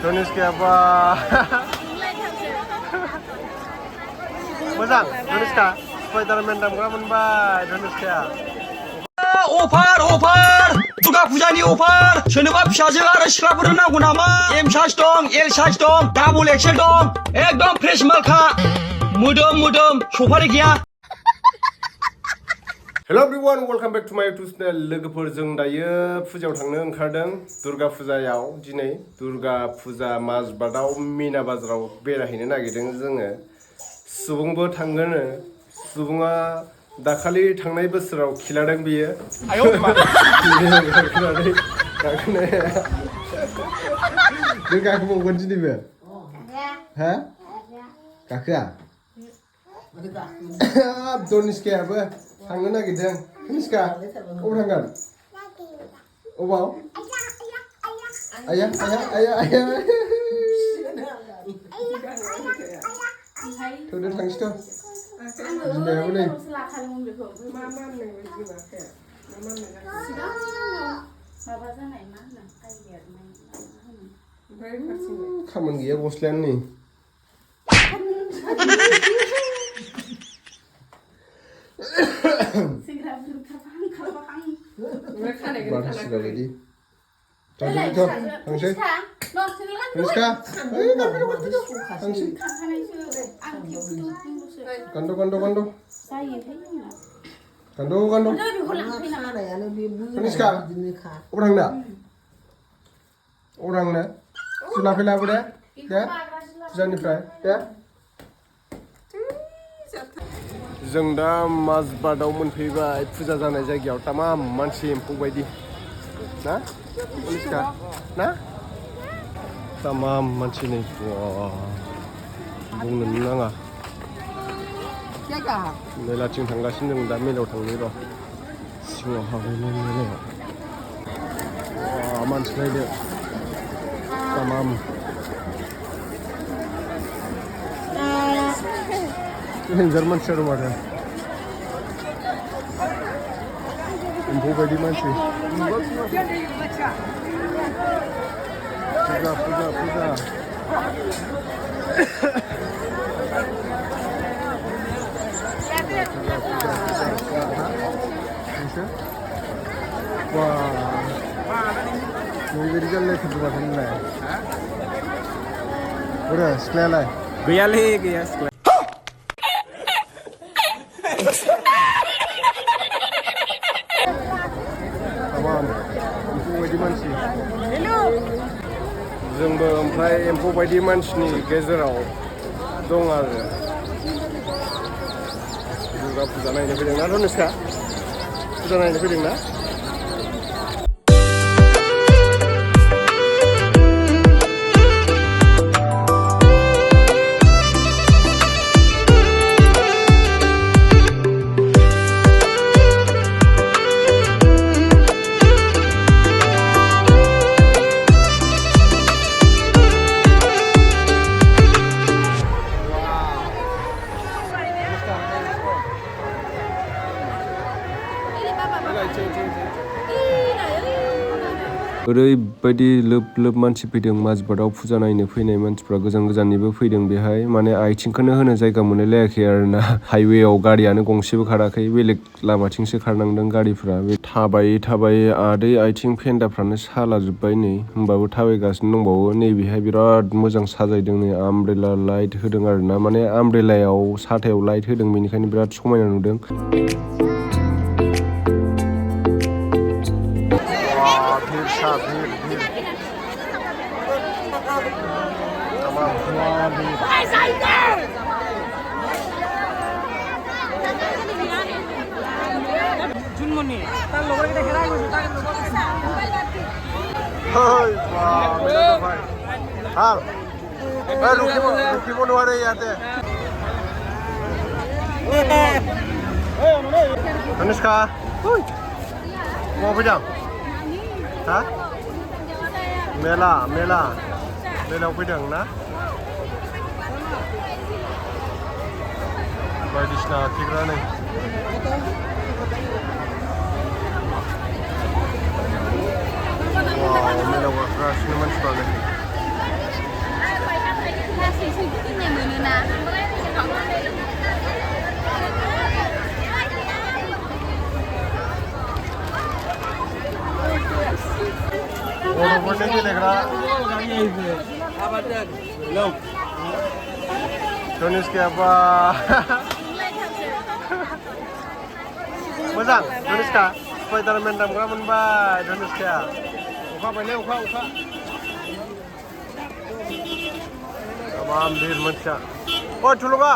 Dhaniskaya ba? Moजां Dhaniskaya Spiderman दामग्रा मोनबाय Dhaniskaya अफार दुर्गा फुजानि अफार सोरनोबा फिसाजो आरो सिख्लाफोरनो नांगौ नामा एम साइज दं एल साइज दं डाबल एक्सेल दं एकदम फ्रेश मालखा मोदोम सफारि गैया Hello everyone, welcome back to my YouTube channel. लोगोफोर जों दायो फुजायाव थांनो ओंखारदों दुर्गा फुजायाव दिनै दुर्गा फुजा माजबादाव मीना बाजाराव बेरायहैनो नागिरदों जोङो सुबुंबो थांगोन सुबुङा दाखालि थांनाय बोसोराव खिलादों बियो आयौ नों गाखोबावगोन दिनैबो हा गाखोआ Dhaniskayaबो थांनो नागिरदों Dhaniskaya अबाव थांगोन अबाव आया थौदो थांसैथ' बिमायाबो नै खामानि गैया गस्लायानो नै Dhaniskaya lagi. Tangsih. Dhaniskaya. Tangsih. Kando. Dhaniskaya. Orang na. Sudah pilih apa dia? Ya. Jangan dipray. Ya. जों दा माजबादाव मोनफैबाय फुजा जानाय जायगायाव तमाम मानसि एम्फौ बायदि ना Dhaniskaya ना तमाम मानसि नै बुंनो नाङा मेलाथिं थांगासिनो जों दा मेलायाव थांनो र' सिङाव हाबहैनो मेलायाव मानसि नायदो तमाम Hinjar manusia rumah dia. Empu badi manusia. Puja. Wah. Ini jadi jalan ke tempat ini lah. Udah, sekalian lah. Gaya sekalian. जोंबो ओमफ्राय एम्फौ बायदि मानसिनि गेजेराव दं आरो दुर्गा फुजा नायनो फैदों ना Dhaniskaya फुजा नायनो फैदों ना ओरैबायदि लोब मानसि फैदों माजबादाव फुजा नायनो फैनाय मानसिफ्रा गोजान गोजाननिबो फैदों बेहाय माने आथिंखौनो होनो जायगा मोनलायाखै आरोना हाइवेआव गारियानो गंसेबो खाराखै बेलेग लामाथिंसो खारनांदों गारिफ्रा बे थाबायै आदै आथिं फेन्दाफ्रानो सालाजोब्बाय नै होमबाबो थाबायगासिनो दंबावो नैबेहाय बिराद मोजां साजायदों नै आमब्रेला लाइट होदों आरोना माने आमब्रेलायाव साथायाव लाइट होदों बेनिखायनो बिराद समायना नुदों Dhaniskaya, mau pedang? Hah? Mela pedang na? Baidisna tigra nih. Wow, mela keras ini manusia. गथ'फोरनि गेलेग्रा धनिस्काया बा मोजां धनिस्का स्पाइडारमेन दामग्रा मोनबाय धनिस्काया अखा बायलै अखा गोबां भिर मानसिया ओइ थुलुंगा